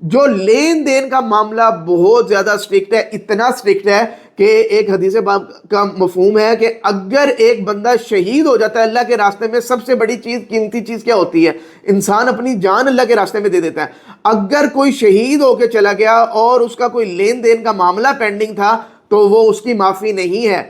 جو لین دین کا معاملہ بہت زیادہ اسٹرکٹ ہے, اتنا اسٹرکٹ ہے کہ ایک حدیث پاک کا مفہوم ہے کہ اگر ایک بندہ شہید ہو جاتا ہے اللہ کے راستے میں, سب سے بڑی چیز, قیمتی چیز کیا ہوتی ہے؟ انسان اپنی جان اللہ کے راستے میں دے دیتا ہے. اگر کوئی شہید ہو کے چلا گیا اور اس کا کوئی لین دین کا معاملہ پینڈنگ تھا تو وہ اس کی معافی نہیں ہے.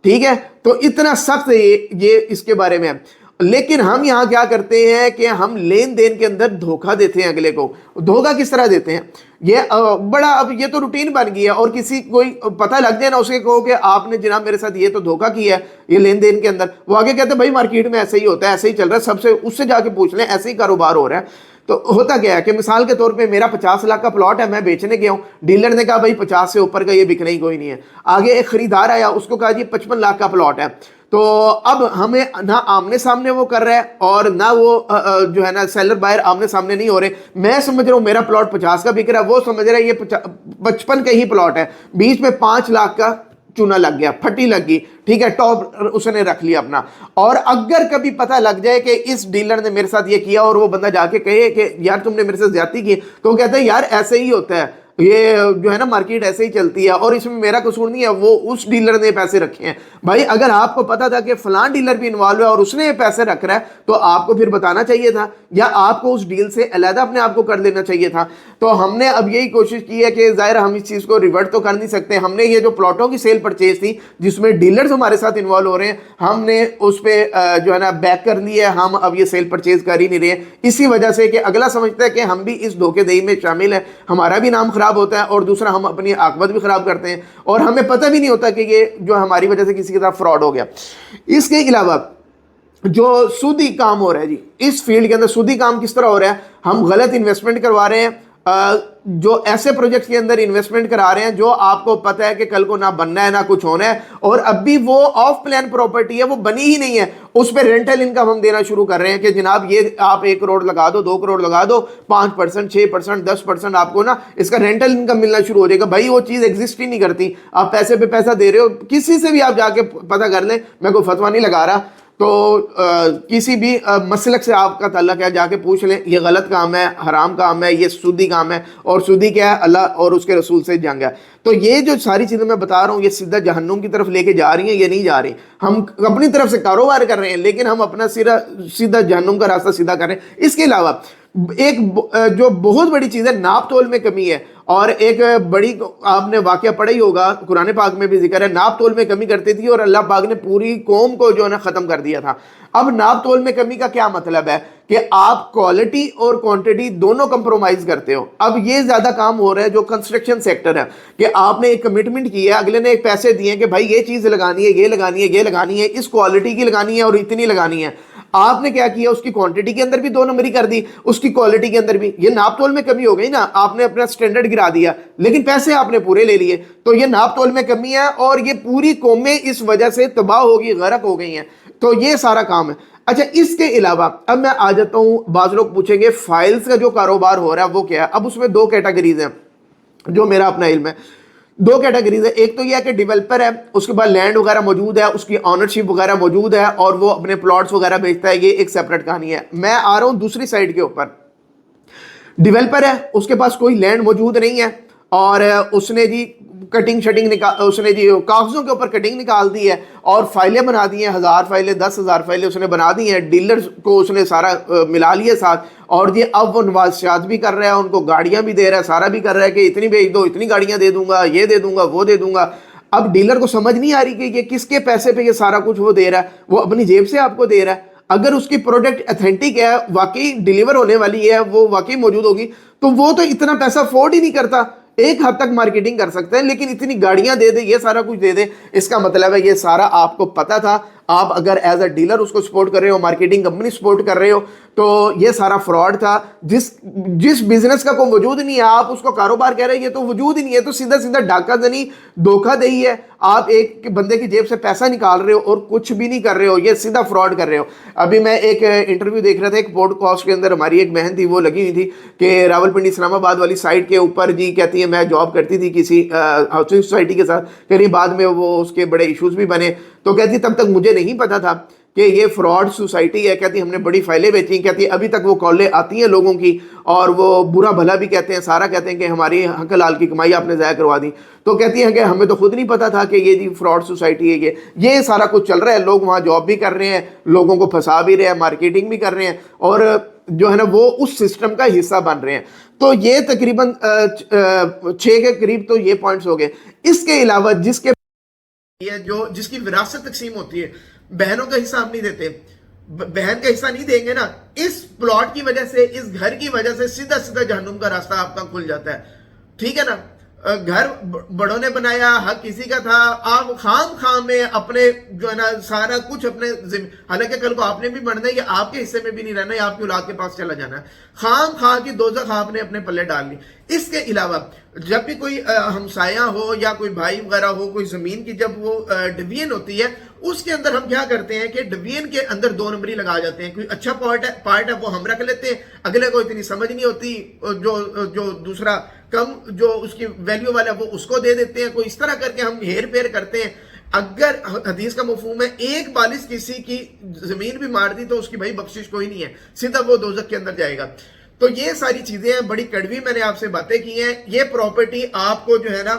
ٹھیک ہے, تو اتنا سخت یہ اس کے بارے میں ہے. لیکن ہم یہاں کیا کرتے ہیں کہ ہم لین دین کے اندر دھوکہ دیتے ہیں اگلے کو. دھوکہ کس طرح دیتے ہیں؟ یہ بڑا, اب یہ تو روٹین بن گئی ہے, اور کسی کوئی پتہ لگ جائے نا, اسے کہو کہ آپ نے جناب میرے ساتھ یہ تو دھوکہ کیا ہے یہ لین دین کے اندر, وہ آگے کہتے ہیں بھائی مارکیٹ میں ایسے ہی ہوتا ہے, ایسے ہی چل رہا ہے, سب سے اس سے جا کے پوچھ لیں, ایسے ہی کاروبار ہو رہا ہے. تو ہوتا کیا ہے کہ مثال کے طور پہ میرا 50 لاکھ کا پلاٹ ہے, میں بیچنے گیا ہوں, ڈیلر نے کہا بھائی 50 سے اوپر کا یہ بکنا ہی کوئی نہیں ہے. آگے ایک خریدار آیا, اس کو کہا جی 55 لاکھ کا پلاٹ ہے. تو اب ہمیں نہ آمنے سامنے وہ کر رہا ہے اور نہ وہ جو ہے نا سیلر بائر آمنے سامنے نہیں ہو رہے. میں سمجھ رہا ہوں میرا پلاٹ 50 کا بک رہا ہے, وہ سمجھ رہا ہے یہ 55 کا ہی پلاٹ ہے. بیچ میں 5 لاکھ کا چونا لگ گیا, پھٹی لگ گئی. ٹھیک ہے, ٹاپ اس نے رکھ لیا اپنا. اور اگر کبھی پتہ لگ جائے کہ اس ڈیلر نے میرے ساتھ یہ کیا, اور وہ بندہ جا کے کہے کہ یار تم نے میرے سے زیادتی کی, تو وہ کہتے ہیں یار ایسے ہی ہوتا ہے, یہ جو ہے نا مارکیٹ ایسے ہی چلتی ہے, اور اس میں میرا قصور نہیں ہے, وہ اس ڈیلر نے پیسے رکھے ہیں. بھائی اگر آپ کو پتا تھا کہ فلان ڈیلر بھی انوالو ہے اور اس نے یہ پیسے رکھ رہا ہے, تو آپ کو پھر بتانا چاہیے تھا, یا آپ کو اس ڈیل سے علیحدہ اپنے آپ کو کر لینا چاہیے تھا. تو ہم نے اب یہی کوشش کی ہے کہ ظاہر ہم اس چیز کو ریورٹ تو کر نہیں سکتے. ہم نے یہ جو پلاٹوں کی سیل پرچیز تھی جس میں ڈیلرز ہمارے ساتھ انوالو ہو رہے ہیں, ہم نے اس پہ جو ہے نا بیک کر لی ہے. ہم اب یہ سیل پرچیز کر ہی نہیں رہے, اسی وجہ سے کہ اگلا سمجھتا ہے کہ ہم بھی اس دھوکے دہی میں شامل ہیں, ہمارا بھی نام خراب ہوتا ہے, اور دوسرا ہم اپنی عاقبت بھی خراب کرتے ہیں, اور ہمیں پتہ بھی نہیں ہوتا کہ یہ جو ہماری وجہ سے کسی کے ساتھ فراڈ ہو گیا. اس کے علاوہ جو سودی کام ہو رہا ہے جی, اس فیلڈ کے اندر سودی کام کس طرح ہو رہا ہے؟ ہم غلط انویسٹمنٹ کروا رہے ہیں, جو ایسے پروجیکٹ کے اندر انویسٹمنٹ کرا رہے ہیں جو آپ کو پتہ ہے کہ کل کو نہ بننا ہے نہ کچھ ہونا ہے, اور اب بھی وہ آف پلان پراپرٹی ہے, وہ بنی ہی نہیں ہے, اس پہ رینٹل انکم ہم دینا شروع کر رہے ہیں کہ جناب یہ آپ 1 کروڑ لگا دو, 2 کروڑ لگا دو, 5%, 6%, 10% آپ کو نا اس کا رینٹل انکم ملنا شروع ہو جائے گا. بھائی وہ چیز ایگزسٹ ہی نہیں کرتی, آپ پیسے پہ پیسہ دے رہے ہو. کسی سے بھی آپ جا کے پتہ کر لیں, میں کوئی فتویٰ نہیں لگا رہا, تو کسی بھی مسلک سے آپ کا تعلق ہے, جا کے پوچھ لیں, یہ غلط کام ہے, حرام کام ہے, یہ سودی کام ہے. اور سودی کیا ہے؟ اللہ اور اس کے رسول سے جنگ ہے. تو یہ جو ساری چیزیں میں بتا رہا ہوں, یہ سیدھا جہنم کی طرف لے کے جا رہی ہیں, یہ نہیں جا رہی. ہم اپنی طرف سے کاروبار کر رہے ہیں, لیکن ہم اپنا سیدھا جہنم کا راستہ سیدھا کر رہے ہیں. اس کے علاوہ ایک جو بہت بڑی چیز ہے, ناپ تول میں کمی ہے. اور ایک بڑی, آپ نے واقعہ پڑھا ہی ہوگا, قرآن پاک میں بھی ذکر ہے, ناپ تول میں کمی کرتی تھی اور اللہ پاک نے پوری قوم کو جو ہے نا ختم کر دیا تھا. اب ناپ تول میں کمی کا کیا مطلب ہے؟ کہ آپ کوالٹی اور کوانٹٹی دونوں کمپرومائز کرتے ہو. اب یہ زیادہ کام ہو رہا ہے جو کنسٹرکشن سیکٹر ہے, کہ آپ نے ایک کمٹمنٹ کی ہے, اگلے نے ایک پیسے دیے ہیں کہ بھائی یہ چیز لگانی ہے, یہ لگانی ہے, یہ لگانی ہے, اس کوالٹی کی لگانی ہے اور اتنی لگانی ہے. آپ نے کیا کیا؟ اس کی کوانٹٹی کے اندر بھی 2 نمبری کر دی, اس کی کوالٹی کے اندر بھی. یہ ناپ تول میں کمی ہو گئی نا, آپ نے اپنا سٹینڈرڈ گرا دیا لیکن پیسے آپ نے پورے لے لیے. تو یہ ناپ تول میں کمی ہے, اور یہ پوری قومیں اس وجہ سے تباہ ہوگی, غرق ہو گئی ہیں. تو یہ سارا کام ہے. اچھا, اس کے علاوہ اب میں آ جاتا ہوں, بعض لوگ پوچھیں گے فائلز کا جو کاروبار ہو رہا ہے وہ کیا ہے؟ اب اس میں 2 کیٹیگریز ہیں جو میرا اپنا علم ہے. 2 کیٹیگریز ہے. ایک تو یہ ہے کہ ڈیولپر ہے, اس کے بعد لینڈ وغیرہ موجود ہے, اس کی آنرشپ وغیرہ موجود ہے, اور وہ اپنے پلاٹس وغیرہ بیچتا ہے. یہ ایک سیپریٹ کہانی ہے. میں آ رہا ہوں دوسری سائڈ کے اوپر. ڈیولپر ہے, اس کے پاس کوئی لینڈ موجود نہیں ہے, اور اس نے جی کٹنگ شٹنگ اس نے جی کاغذوں کے اوپر کٹنگ نکال دی ہے, اور فائلیں بنا دی ہیں, 1000 فائلیں, 10,000 فائلیں اس نے بنا دی ہیں. ڈیلرز کو اس نے سارا ملا لیا ساتھ, اور یہ اب وہ نوازشات بھی کر رہا ہے, ان کو گاڑیاں بھی دے رہا ہے, سارا بھی کر رہا ہے کہ اتنی بھیج دو, اتنی گاڑیاں دے دوں گا, یہ دے دوں گا, وہ دے دوں گا. اب ڈیلر کو سمجھ نہیں آ رہی کہ یہ کس کے پیسے پہ یہ سارا کچھ وہ دے رہا ہے, وہ اپنی جیب سے آپ کو دے رہا ہے. اگر اس کی پروڈکٹ اتھینٹک ہے, واقعی ڈیلیور ہونے والی ہے, وہ واقعی موجود ہوگی, تو وہ تو اتنا پیسہ افورڈ ہی نہیں کرتا. ایک حد تک مارکیٹنگ کر سکتے ہیں, لیکن اتنی گاڑیاں دے دے, یہ سارا کچھ دے دے, اس کا مطلب ہے یہ سارا آپ کو پتا تھا. آپ اگر ایز اے ڈیلر اس کو سپورٹ کر رہے ہو, مارکیٹنگ کمپنی سپورٹ کر رہے ہو, تو یہ سارا فراڈ تھا. جس بزنس کا کوئی وجود نہیں ہے, آپ اس کو کاروبار کہہ رہے ہیں, یہ تو وجود ہی نہیں ہے. تو سیدھا سیدھا ڈاکہ زنی, دھوکہ دہی ہے. آپ ایک بندے کی جیب سے پیسہ نکال رہے ہو اور کچھ بھی نہیں کر رہے ہو, یہ سیدھا فراڈ کر رہے ہو. ابھی میں ایک انٹرویو دیکھ رہا تھا, ایک پوڈ کاسٹ کے اندر ہماری ایک بہن تھی, وہ لگی ہوئی تھی کہ راولپنڈی اسلام آباد والی سائٹ کے اوپر جی کہتی ہے میں جاب کرتی تھی کسی ہاؤسنگ سوسائٹی کے ساتھ, پھر بعد میں وہ اس کے بڑے ایشوز بھی بنے. تو کہتی تب تک مجھے نہیں پتا تھا کہ یہ فراڈ سوسائٹی ہے. کہتی ہم نے بڑی فائلیں بیچی. کہتی ابھی تک وہ کالیں آتی ہیں لوگوں کی اور وہ برا بھلا بھی کہتے ہیں, سارا کہتے ہیں کہ ہماری حق حلال کی کمائی آپ نے ضائع کروا دی. تو کہتی ہیں کہ ہمیں تو خود نہیں پتا تھا کہ یہ جی فراڈ سوسائٹی ہے. یہ سارا کچھ چل رہا ہے, لوگ وہاں جاب بھی کر رہے ہیں, لوگوں کو پھنسا بھی رہے ہیں, مارکیٹنگ بھی کر رہے ہیں, اور جو ہے نا وہ اس سسٹم کا حصہ بن رہے ہیں. تو یہ تقریباً 6 کے قریب تو یہ پوائنٹس ہو گئے. اس کے علاوہ جس کی وراثت تقسیم ہوتی ہے, بہنوں کا حصہ ہم نہیں دیتے. بہن کا حصہ نہیں دیں گے نا, اس پلاٹ کی وجہ سے, اس گھر کی وجہ سے سیدھا سیدھا جہنم کا راستہ آپ کا کھل جاتا ہے. ٹھیک ہے نا, گھر بڑوں نے بنایا, حق کسی کا تھا, آپ خام میں اپنے جو ہے نا سارا کچھ اپنے حالانکہ کل کو آپ نے بھی بڑھنا ہے, یہ آپ کے حصے میں بھی نہیں رہنا, یہ آپ کی اولاد کے پاس چلا جانا ہے. خام کی دوزخ آپ نے اپنے پلے ڈال لی. اس کے علاوہ جب بھی کوئی ہمسایہ ہو یا کوئی بھائی وغیرہ ہو, کوئی زمین کی جب وہ ڈویژن ہوتی ہے, اس کے اندر ہم کیا کرتے ہیں کہ ڈویژن کے اندر 2 نمبری لگا جاتے ہیں. کوئی اچھا پارٹ ہے وہ ہم رکھ لیتے ہیں, اگلے کو اتنی سمجھ نہیں ہوتی, جو دوسرا کم جو اس کی ویلیو والا ہے وہ اس کو دے دیتے ہیں. کوئی اس طرح کر کے ہم ہیر پھیر کرتے ہیں. اگر حدیث کا مفہوم ہے ایک بالش کسی کی زمین بھی مار دی تو اس کی بھائی بخشش کوئی نہیں ہے, سیدھا وہ دوزخ کے اندر جائے گا. تو یہ ساری چیزیں ہیں, بڑی کڑوی میں نے آپ سے باتیں کی ہیں. یہ پراپرٹی آپ کو جو ہے نا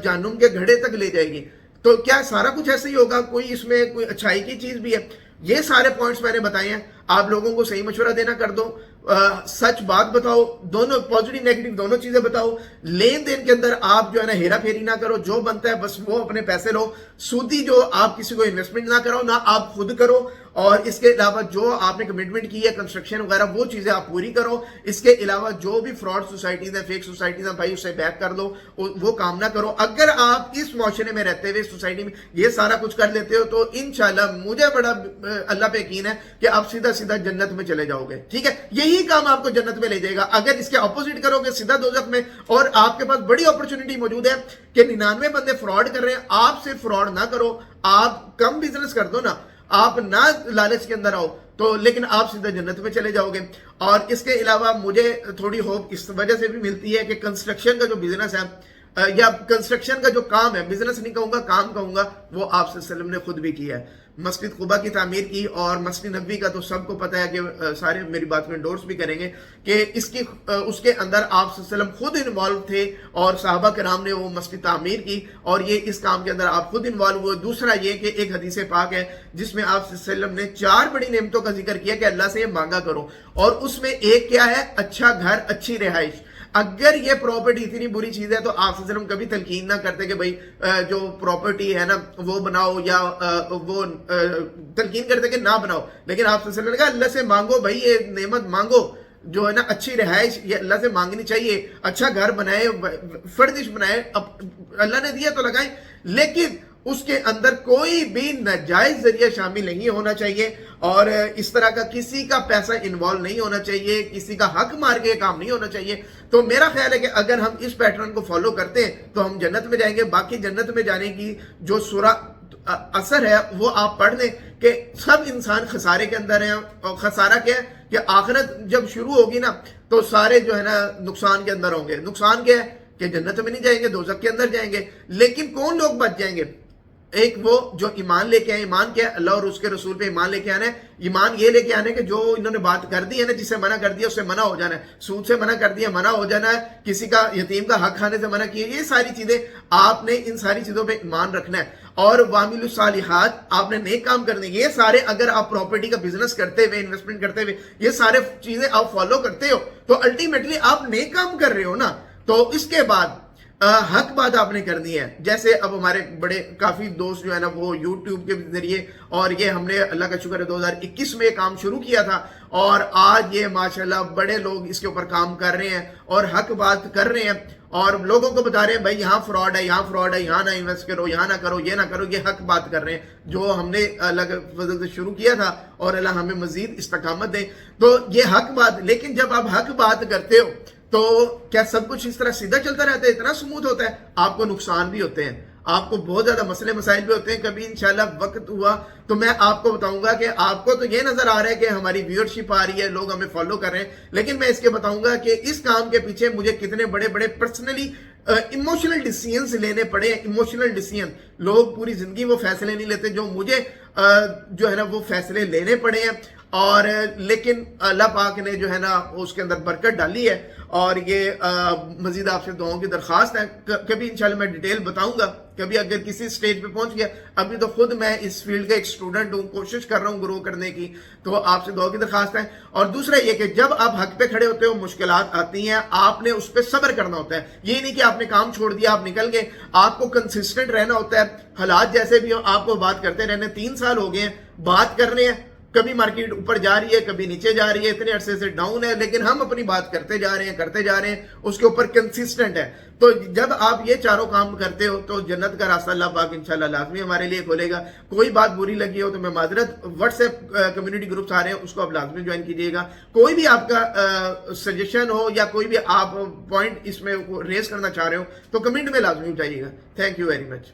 جہنم کے گھڑے تک لے جائے گی. تو کیا سارا کچھ ایسے ہی ہوگا؟ کوئی اس میں کوئی اچھائی کی چیز بھی ہے؟ یہ سارے پوائنٹس میں نے بتائے ہیں. آپ لوگوں کو صحیح مشورہ دینا کر دو, سچ بات بتاؤ, دونوں پازیٹیو نیگیٹو دونوں چیزیں بتاؤ. لین دین کے اندر آپ جو ہے نا ہیرا پھیری نہ کرو, جو بنتا ہے بس وہ اپنے پیسے لو. سودی جو آپ کسی کو انویسٹمنٹ نہ کرو, نہ آپ خود کرو. اور اس کے علاوہ جو آپ نے کمٹمنٹ کی ہے کنسٹرکشن وغیرہ وہ چیزیں آپ پوری کرو. اس کے علاوہ جو بھی فراڈ سوسائٹیز ہیں, فیک سوسائٹیز ہیں, بھائی اسے بیک کر دو, وہ کام نہ کرو. اگر آپ اس معاشرے میں رہتے ہوئے سوسائٹی میں یہ سارا کچھ کر لیتے ہو تو انشاءاللہ مجھے بڑا اللہ پہ یقین ہے کہ آپ سیدھا سیدھا جنت میں چلے جاؤ گے. ٹھیک ہے, یہی کام آپ کو جنت میں لے جائے گا. اگر اس کے اپوزٹ کرو گے سیدھا دوزخ میں, اور آپ کے پاس بڑی اپرچونٹی موجود ہے کہ 99 بندے فراڈ کر رہے ہیں, آپ صرف فراڈ نہ کرو, آپ کم بزنس کر دو نا, آپ نہ لالچ کے اندر آؤ, تو لیکن آپ سیدھا جنت میں چلے جاؤ گے. اور اس کے علاوہ مجھے تھوڑی ہوپ اس وجہ سے بھی ملتی ہے کہ کنسٹرکشن کا جو بزنس ہے یا کنسٹرکشن کا جو کام ہے, بزنس نہیں کہوں گا کام کہوں گا, وہ آپ صلی اللہ علیہ وسلم نے خود بھی کیا ہے. مسجد قباء کی تعمیر کی, اور مسجد نبوی کا تو سب کو پتہ ہے کہ سارے میری بات میں انڈورس بھی کریں گے کہ اس کے اندر آپ صلی اللہ علیہ وسلم خود انوالو تھے, اور صحابہ کرام نے وہ مسجد تعمیر کی, اور یہ اس کام کے اندر آپ خود انوالو ہوئے. دوسرا یہ کہ ایک حدیث پاک ہے جس میں آپ صلی اللہ علیہ وسلم نے 4 بڑی نعمتوں کا ذکر کیا کہ اللہ سے یہ مانگا کرو, اور اس میں ایک کیا ہے, اچھا گھر, اچھی رہائش. اگر یہ پراپرٹی اتنی بری چیز ہے تو آپ صلی اللہ علیہ وسلم کبھی تلقین نہ کرتے کہ بھائی جو پراپرٹی ہے نا وہ بناؤ, یا وہ تلقین کرتے کہ نہ بناؤ. لیکن آپ صلی اللہ علیہ وسلم نے کہا اللہ سے مانگو بھائی, یہ نعمت مانگو جو ہے نا اچھی رہائش, یہ اللہ سے مانگنی چاہیے. اچھا گھر بنائے, فردش بنائے, اللہ نے دیا تو لگائیں, لیکن اس کے اندر کوئی بھی ناجائز ذریعہ شامل نہیں ہونا چاہیے, اور اس طرح کا کسی کا پیسہ انوالو نہیں ہونا چاہیے, کسی کا حق مار کے کام نہیں ہونا چاہیے. تو میرا خیال ہے کہ اگر ہم اس پیٹرن کو فالو کرتے ہیں تو ہم جنت میں جائیں گے. باقی جنت میں جانے کی جو سورہ اثر ہے وہ آپ پڑھ لیں کہ سب انسان خسارے کے اندر ہیں. اور خسارہ کیا ہے کہ آخرت جب شروع ہوگی نا تو سارے جو ہے نا نقصان کے اندر ہوں گے. نقصان کیا ہے کہ جنت میں نہیں جائیں گے, دوزخ کے اندر جائیں گے. لیکن کون لوگ بچ جائیں گے؟ ایک وہ جو ایمان لے کے آئے. ایمان کیا ہے؟ اللہ اور اس کے رسول پہ ایمان لے کے آنا ہے. ایمان یہ لے کے آنے کہ جو انہوں نے بات کر دی ہے نا, جسے منع کر دیا اس سے منع ہو جانا ہے, سود سے منع کر دیا منع ہو جانا ہے, کسی کا یتیم کا حق کھانے سے منع کیا. یہ ساری چیزیں آپ نے ان ساری چیزوں پہ ایمان رکھنا ہے. اور وعملوا الصالحات, آپ نے نیک کام کرنے. یہ سارے اگر آپ پراپرٹی کا بزنس کرتے ہوئے, انویسٹمنٹ کرتے ہوئے یہ سارے چیزیں آپ فالو کرتے ہو تو الٹیمیٹلی آپ نیک کام کر رہے ہو نا. تو اس کے بعد حق بات آپ نے کرنی ہے. جیسے اب ہمارے بڑے کافی دوست جو ہے نا وہ یوٹیوب کے ذریعے, اور یہ ہم نے اللہ کا شکر ہے 2021 میں کام شروع کیا تھا, اور آج یہ ماشاءاللہ بڑے لوگ اس کے اوپر کام کر رہے ہیں اور حق بات کر رہے ہیں, اور لوگوں کو بتا رہے ہیں بھائی یہاں فراڈ ہے, یہاں فراڈ ہے, یہاں نہ انویسٹ کرو, یہاں نہ کرو, یہ نہ کرو. یہ حق بات کر رہے ہیں جو ہم نے اللہ کے فضل سے شروع کیا تھا, اور اللہ ہمیں مزید استقامت دے. تو یہ حق بات. لیکن جب آپ حق بات کرتے ہو تو کیا سب کچھ اس طرح سیدھا چلتا رہتا ہے, اتنا سموتھ ہوتا ہے؟ آپ کو نقصان بھی ہوتے ہیں, آپ کو بہت زیادہ مسئلے مسائل بھی ہوتے ہیں. کبھی انشاءاللہ وقت ہوا تو میں آپ کو بتاؤں گا کہ آپ کو تو یہ نظر آ رہا ہے کہ ہماری ویورشپ آ رہی ہے, لوگ ہمیں فالو کر رہے ہیں, لیکن میں اس کے بتاؤں گا کہ اس کام کے پیچھے مجھے کتنے بڑے بڑے پرسنلی ایموشنل ڈیسیژنز لینے پڑے. ایموشنل ڈیسیژن, لوگ پوری زندگی وہ فیصلے نہیں لیتے جو مجھے جو ہے نا وہ فیصلے لینے پڑے ہیں، اور لیکن اللہ پاک نے جو ہے نا اس کے اندر برکت ڈالی ہے، اور یہ مزید آپ سے دعاؤں کی درخواست ہے. کبھی انشاءاللہ میں ڈیٹیل بتاؤں گا، کبھی اگر کسی سٹیج پہ پہنچ گیا. ابھی تو خود میں اس فیلڈ کا ایک اسٹوڈنٹ ہوں، کوشش کر رہا ہوں گرو کرنے کی، تو آپ سے دعا کی درخواست ہے. اور دوسرا یہ کہ جب آپ حق پہ کھڑے ہوتے ہو، مشکلات آتی ہیں، آپ نے اس پہ صبر کرنا ہوتا ہے. یہ نہیں کہ آپ نے کام چھوڑ دیا، آپ نکل گئے. آپ کو کنسسٹنٹ رہنا ہوتا ہے، حالات جیسے بھی ہوں آپ کو بات کرتے رہنے. 3 سال ہو گئے ہیں، بات کر رہے ہیں. کبھی مارکیٹ اوپر جا رہی ہے، کبھی نیچے جا رہی ہے، اتنے عرصے سے ڈاؤن ہے، لیکن ہم اپنی بات کرتے جا رہے ہیں، اس کے اوپر کنسسٹنٹ ہے. تو جب آپ یہ چاروں کام کرتے ہو تو جنت کا راستہ اللہ پاک انشاءاللہ لازمی ہمارے لیے کھولے گا. کوئی بات بری لگی ہو تو میں معذرت، واٹس ایپ کمیونٹی گروپس آ رہے ہیں، اس کو آپ لازمی جوائن کیجیے گا. کوئی بھی آپ کا سجیشن ہو یا کوئی بھی آپ پوائنٹ اس میں ریز کرنا چاہ رہے ہو تو کمنٹ میں لازمی اٹھائیے گا. Thank you very much.